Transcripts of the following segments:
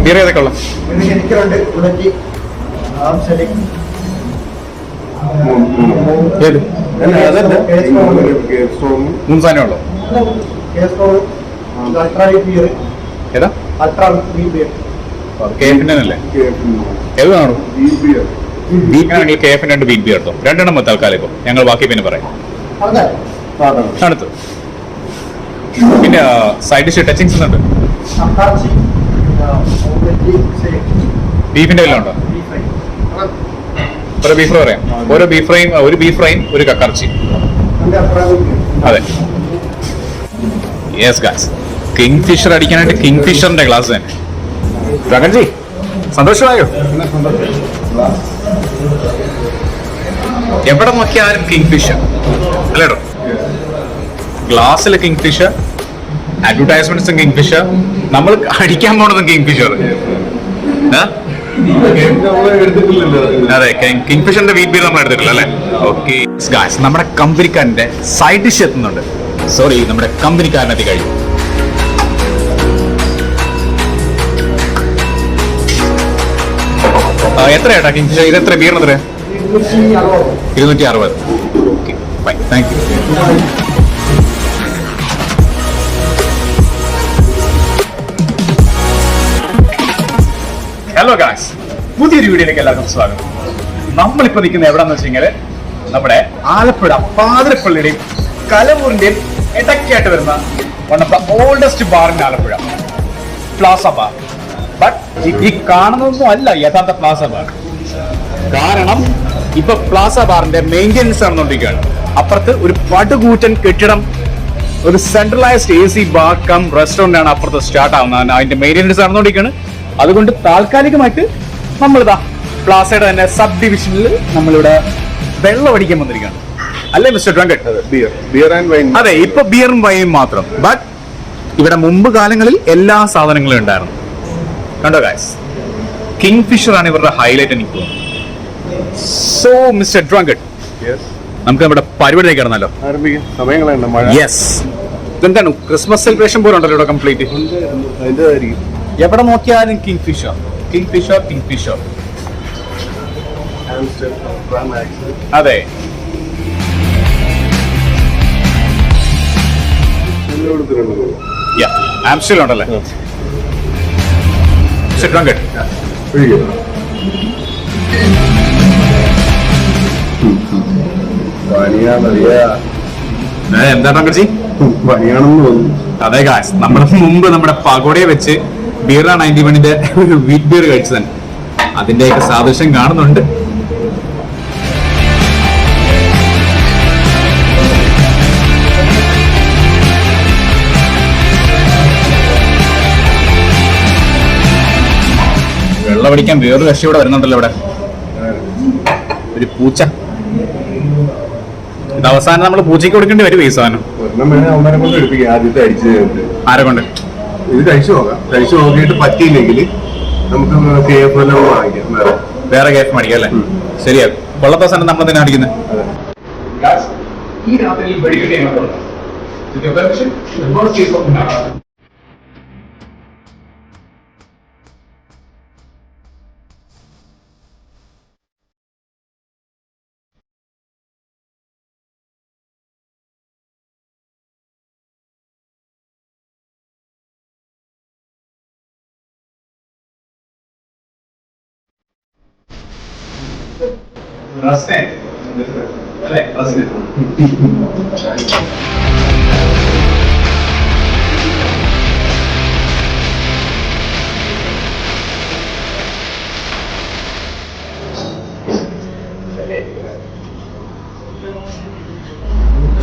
Beer ഏതൊക്കെ ഉള്ള ഏത് മുൻസാനേ ഉള്ളു ഏതാ KF-ന്റെ അല്ലേ ഏത് കാണും ബീഫിനാണെങ്കിൽ KF-ന്റെ 2 ബീറ്റ് ബിയർ എടുത്തോ രണ്ടെണ്ണം തൽക്കാലം ഇപ്പൊ ഞങ്ങൾ ബാക്കി പിന്നെ പറയാം തണുത്ത് പിന്നെ സൈഡ് ഡിഷ് ടച്ചിങ്സ് ഉണ്ട് ബീഫിന്റെ എല്ലാം ഉണ്ടോ ഒരു ബീഫ് പറയാം ഒരു ബീഫ് ഫ്രൈയും ഒരു കക്കർച്ചി അതെ യെസ് ഗായ്സ് കിങ് ഫിഷർ അടിക്കാനായിട്ട് കിങ് ഫിഷറിന്റെ ഗ്ലാസ് തന്നെ ഗഗൻജി സന്തോഷമായോ എവിടെ നോക്കിയാലും കിങ് ഫിഷർ അല്ലേടോ ഗ്ലാസ്സിലെ കിങ് ഫിഷർ അഡ്വർടൈസ്മെന്റ്സും കിങ് ഫിഷർ നമ്മൾ അടിക്കാൻ പോണതും കിങ് ഫിഷർ അതെ കിങ് ഫിഷറിന്റെ വീറ്റ് ബിയർ നമ്മൾ എടുത്തിട്ടില്ല അല്ലേ ഓക്കെ ഗായ്സ് നമ്മുടെ കമ്പനിക്കാരന്റെ സൈഡ് ഡിഷ് എത്തുന്നുണ്ട് സോറി നമ്മുടെ കമ്പനിക്കാരനെത്തി കഴിഞ്ഞു എത്രയാട്ടാ കിങ് ഫിഷർ ഇത് എത്ര ബിയറിന് എത്ര 260 okay fine thank you hello guys പുതിയൊരു വീഡിയോയിലേക്ക് എല്ലാവർക്കും സ്വാഗതം നമ്മളിപ്പോ നിൽക്കുന്ന എവിടെന്ന് വെച്ച് കഴിഞ്ഞാല് നമ്മുടെ ആലപ്പുഴ പാതിരപ്പള്ളിയുടെയും കലവൂരിന്റെയും ഇടയ്ക്കായിട്ട് വരുന്ന one of the oldest bar in Alappuzha Plaza bar but ഈ കാണുന്നതൊന്നും അല്ല യഥാർത്ഥ പ്ലാസ ബാർ കാരണം ഇപ്പൊ പ്ലാസ ബാറിന്റെ മെയിൻ്റെനൻസ് നടന്നുകൊണ്ടിരിക്കുകയാണ് അപ്പുറത്ത് ഒരു പടുകൂറ്റൻ കെട്ടിടം ഒരു centralised AC bar cum restaurant ആണ് അപ്പുറത്ത് സ്റ്റാർട്ട് ആവുന്നത് അതിന്റെ മെയിൻ്റെനൻസ് നടന്നുകൊണ്ടിരിക്കുകയാണ് അതുകൊണ്ട് താൽക്കാലികമായിട്ട് നമ്മളിതാ പ്ലാസയുടെ തന്നെ സബ് ഡിവിഷനിൽ നമ്മളിവിടെ വെള്ളം അടിക്കാൻ വന്നിരിക്കുകയാണ് അല്ലേ mister drunkard beer and wine അതെ ഇപ്പൊ ബിയറും വൈനും മാത്രം ബട്ട് ഇവിടെ മുമ്പ് കാലങ്ങളിൽ എല്ലാ സാധനങ്ങളും ഉണ്ടായിരുന്നു കണ്ടോ ഗൈസ് കിങ് ഫിഷർ ആണ് ഇവരുടെ ഹൈലൈറ്റ് എനിക്ക് തോന്നുന്നു സോ മിസ്റ്റർ ഡ്രങ്കഡ് നമുക്ക് നമ്മുടെ പരിപാടിയിലേക്ക് കിടന്നല്ലോ യെസ് ഇതെന്താണ് ക്രിസ്മസ് സെലിബ്രേഷൻ പോലെ ഉണ്ടല്ലോ ഇവിടെ കംപ്ലീറ്റ് എവിടെ നോക്കിയാലും Kingfisher Kingfisher Kingfisher അതെ ആംസ്റ്റൽ ഉണ്ടല്ലേ എന്താ ടങ്കച്ചി അതെ ഗായ്സ് നമ്മുടെ മുമ്പ് നമ്മുടെ പകോടയെ വെച്ച് ബീറ 91ന്റെ ഒരു വീറ്റ് ബിയർ കഴിച്ചതാണ് അതിന്റെയൊക്കെ സാദൃശ്യം കാണുന്നുണ്ട് വെള്ളം അടിക്കാൻ വേറൊരു കക്ഷി ഇവിടെ വരുന്നുണ്ടല്ലോ ഇവിടെ ഒരു പൂച്ച ഇത് അവസാനം നമ്മൾ പൂച്ചയ്ക്ക് കൊടുക്കേണ്ടി വരും ഈ സാധനം ആരെ കൊണ്ട് ഇത് കഴിച്ചു നോക്കിയിട്ട് പറ്റിയില്ലെങ്കിൽ നമുക്ക് വേറെ KF മേടിക്കാം അല്ലേ ശരിയാ കൊള്ളത്ത അവസാനം നമ്മൾ തന്നെ അടിക്കുന്നത് ഈ രാത്രിയിൽ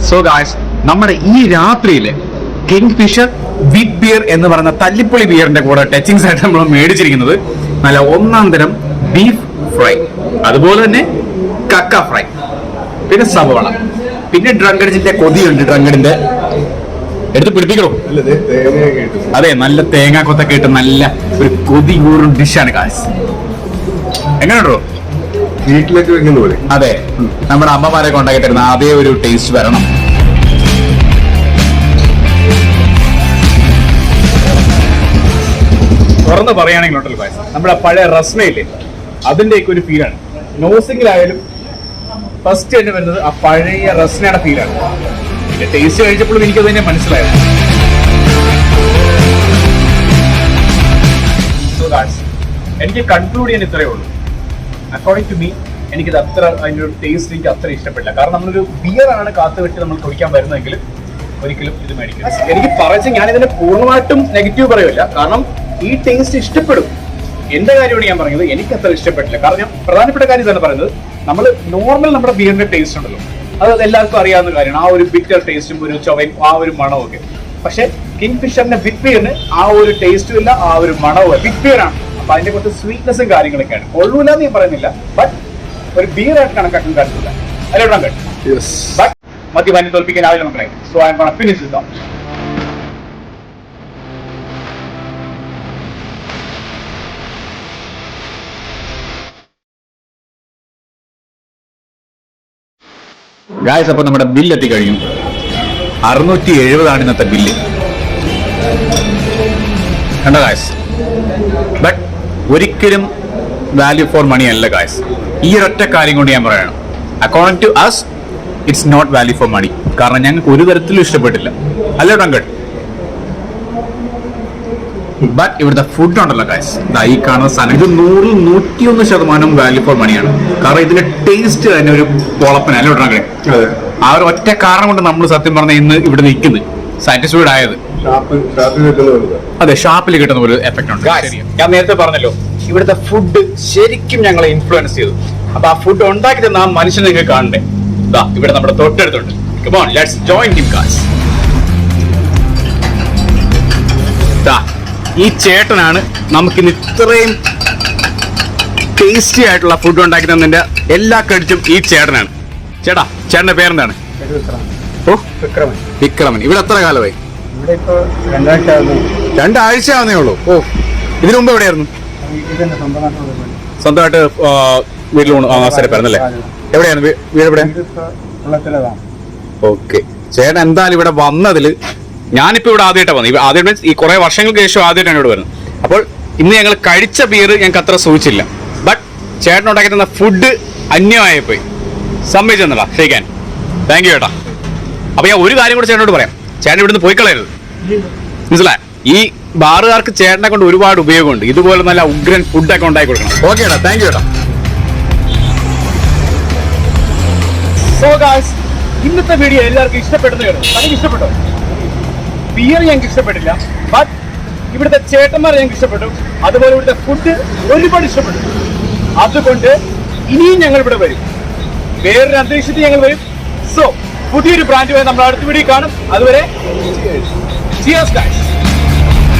സോ ഗായ്സ് നമ്മുടെ ഈ രാത്രിയില് കിങ് ഫിഷർ വീറ്റ് ബിയർ എന്ന് പറയുന്ന തല്ലിപ്പൊളി ബിയറിന്റെ കൂടെ ടച്ചിങ്സ് ആയിട്ട് നമ്മൾ മേടിച്ചിരിക്കുന്നത് നല്ല ഒന്നാം തരം ബീഫ് ഫ്രൈ അതുപോലെ തന്നെ കക്ക ഫ്രൈ പിന്നെ സവോള പിന്നെ ഡ്രങ്കഡിന്റെ കൊതിയുണ്ട് ഡ്രങ്കഡിന്റെ എടുത്ത് പിടിപ്പിക്കണോ അതെ നല്ല തേങ്ങാക്കൊത്തൊക്കെ ഇട്ട് നല്ല ഒരു കൊതി കൂറും ഡിഷാണ് ഗായ്സ് എങ്ങനെയുണ്ടോ വീട്ടിലേക്ക് വെക്കുന്ന പോലെ അതെ നമ്മുടെ അമ്മമാരെ കൊണ്ടാക്കിട്ടിരുന്ന അതേ ഒരു ടേസ്റ്റ് വരണം തുറന്ന് പറയുകയാണെങ്കിൽ ഉണ്ടല്ലോ guys, നമ്മുടെ പഴയ റസ്നയില്ലേ അതിന്റെയൊക്കെ ഒരു ഫീലാണ്. നോസിങ്ങിലായാലും ഫസ്റ്റ് ആയിട്ട് വരുന്നത് ആ പഴയ റസ്നയുടെ ഫീലാണ്. ടേസ്റ്റ് കഴിച്ചപ്പോഴും എനിക്കത് തന്നെ മനസ്സിലായത്. So guys, എനിക്ക് കൺക്ലൂഡ് ചെയ്യാൻ ഇത്രയേ ഉള്ളൂ. അക്കോർഡിംഗ് ടു മീ എനിക്കിത് അത്ര അതിൻ്റെ ഒരു ടേസ്റ്റ് എനിക്ക് അത്ര ഇഷ്ടപ്പെട്ടില്ല. കാരണം നമ്മളൊരു ബിയറാണ് കാത്തുവെച്ച് നമ്മൾ കുടിക്കാൻ വരുന്നതെങ്കിൽ ഒരിക്കലും ഇത് മേടിക്കില്ല. എനിക്ക് പറഞ്ഞ ഞാൻ ഇതിനെ പൂർണ്ണമായിട്ടും നെഗറ്റീവ് പറയുമില്ല. കാരണം ഈ ടേസ്റ്റ് ഇഷ്ടപ്പെടും. എന്റെ കാര്യമാണ് ഞാൻ പറയുന്നത്, എനിക്ക് അത്ര ഇഷ്ടപ്പെട്ടില്ല. കാരണം ഞാൻ പ്രധാനപ്പെട്ട കാര്യം തന്നെ പറയുന്നത്, നമ്മൾ നോർമൽ നമ്മുടെ ബിയറിന്റെ ടേസ്റ്റ് ഉണ്ടല്ലോ, അത് എല്ലാവർക്കും അറിയാവുന്ന കാര്യമാണ്. ആ ഒരു ബിറ്റർ ടേസ്റ്റും ഒരു ചൊവയും ആ ഒരു മണവും ഒക്കെ. പക്ഷെ കിങ് ഫിഷറിന്റെ ബിഗ് ബിയറിന് ആ ഒരു ടേസ്റ്റും ഇല്ല, ആ ഒരു മണവും ബിഗ് ബിയർ ആണ്. അപ്പൊ അതിന്റെ കുറച്ച് സ്വീറ്റ്നെസ്സും കാര്യങ്ങളൊക്കെയാണ്. കൊള്ളൂല എന്ന് ഞാൻ പറയുന്നില്ല, ബട്ട് ഒരു ബിയറായിട്ട് കണക്കാക്കാൻ കഴിയില്ല. അല്ലോടാൻ കഴിയും. ബട്ട് മദ്യപാനം തോൽപ്പിക്കാൻ ആവില്ല മക്കളെ. So I'm gonna finish this off. Guys, അപ്പൊ നമ്മുടെ ബില്ല് എത്തിക്കഴിഞ്ഞു. 670 ഇന്നത്തെ ബില്ല്. കണ്ടോ ഗായ്സ്? ബട്ട് ഒരിക്കലും വാല്യൂ ഫോർ മണി അല്ല ഗായ്സ്. ഈ ഒരൊറ്റ കാര്യം കൊണ്ട് ഞാൻ പറയണം, according to us it's not value for money. കാരണം ഞങ്ങൾക്ക് ഒരു തരത്തിലും ഇഷ്ടപ്പെട്ടില്ല. അല്ലേ ടങ്കട്ട്? ബട്ട് ഇവിടുത്തെ ഫുഡ് ഉണ്ടല്ലോ ഗായ്സ്, ഈ കാണുന്ന സാധനം ഇത് 100-101% വാല്യൂ ഫോർ മണിയാണ്. കാരണം ഇതിന്റെ ടേസ്റ്റ് തന്നെ ഒരു പൊളപ്പന. അല്ലേ ടങ്കട്ട്? ആ ഒരു ഒറ്റ കാരണം കൊണ്ട് നമ്മൾ സത്യം പറഞ്ഞ ഇന്ന് ഇവിടെ നിൽക്കുന്നത്, സാറ്റിസ്ഫൈഡ് ആയത്. അതെ, ഷാപ്പിൽ കിട്ടുന്ന ഒരു എഫക്ട് ഉണ്ട്. ഞാൻ നേരത്തെ പറഞ്ഞല്ലോ, ഇവിടുത്തെ ഫുഡ് ശരിക്കും ഞങ്ങളെ ഇൻഫ്ലുവൻസ് ചെയ്തു. അപ്പൊ ആ ഫുഡ് ഉണ്ടാക്കി തന്ന ആ മനുഷ്യനെ നിങ്ങൾക്ക് കാണണ്ടേ? ഇവിടെ നമ്മുടെ തൊട്ടടുത്തുണ്ട്. Come on, let's join him guys. ഈ ചേട്ടനാണ് നമുക്കിന്ന് ഇത്രയും ടേസ്റ്റി ആയിട്ടുള്ള ഫുഡ് ഉണ്ടാക്കി തന്നതിന്റെ എല്ലാ ക്രെഡിറ്റും ഈ ചേട്ടനാണ്. ചേട്ടാ, ചേട്ടന്റെ പേരെന്താണ്? ഓ, വിക്രമൻ. ഇവിടെ എത്ര കാലമായി? 2 ആഴ്ച ആവുന്നേ ഉള്ളൂ. ഓ, ഇതിനു മുമ്പ് എവിടെയായിരുന്നു? സ്വന്തമായിട്ട് വീട്ടിൽ സ്ഥലപ്പായിരുന്നല്ലേ? എവിടെയാണ് വീട്? എവിടെ? ഓക്കെ. ചേട്ടൻ എന്തായാലും ഇവിടെ വന്നതിൽ ഞാനിപ്പോ ഇവിടെ ആദ്യമായിട്ടാണ് വന്നത്. ആദ്യമായിട്ട് ഈ കുറെ വർഷങ്ങൾക്ക് ശേഷം ആദ്യമായിട്ടാണ് ഇവിടെ വരുന്നത്. അപ്പോൾ ഇന്ന് ഞങ്ങൾ കഴിച്ച ബിയർ ഞങ്ങൾക്ക് അത്ര സൂചിച്ചില്ല. ബട്ട് ചേട്ടൻ ഉണ്ടാക്കി തന്ന ഫുഡ് അന്യമായിപ്പോയി. സമ്മതിച്ചു തന്നടാ, ക്ഷയിക്കാൻ. താങ്ക് യു ചേട്ടാ. അപ്പൊ ഞാൻ ഒരു കാര്യം കൂടെ ചേട്ടനോട് പറയാം, ചേട്ടൻ ഇവിടുന്ന് പോയി കളയരുത്. മനസ്സിലായി? ഈ ബാറുകാർക്ക് ചേട്ടനെ കൊണ്ട് ഒരുപാട് ഉപയോഗമുണ്ട്. ഇതുപോലെ നല്ല ഉഗ്രൻ ഫുഡൊക്കെ ഉണ്ടാക്കി കൊടുക്കണം. ഓക്കെ ചേട്ടാ, താങ്ക് യു ചേട്ടാ. സോ ഗായ്സ്, ഇന്നത്തെ വീഡിയോ എല്ലാവർക്കും ഇഷ്ടപ്പെടുന്നു. എനിക്ക് ഇഷ്ടപ്പെട്ടോ? ബിയർ ഞങ്ങൾക്ക് ഇഷ്ടപ്പെട്ടില്ല, ബട്ട് ഇവിടുത്തെ ചേട്ടന്മാർ ഞങ്ങൾക്ക് ഇഷ്ടപ്പെട്ടു. അതുപോലെ ഇവിടുത്തെ ഫുഡ് ഒരുപാട് ഇഷ്ടപ്പെട്ടു. അതുകൊണ്ട് ഇനിയും ഞങ്ങൾ ഇവിടെ വരും. വേറൊരു അന്തരീക്ഷത്തിൽ ഞങ്ങൾ വരും. സോ പുതിയൊരു ബ്രാൻഡുമായി നമ്മൾ അടുത്ത വീഡിയോ കാണും. അതുവരെ cheers guys.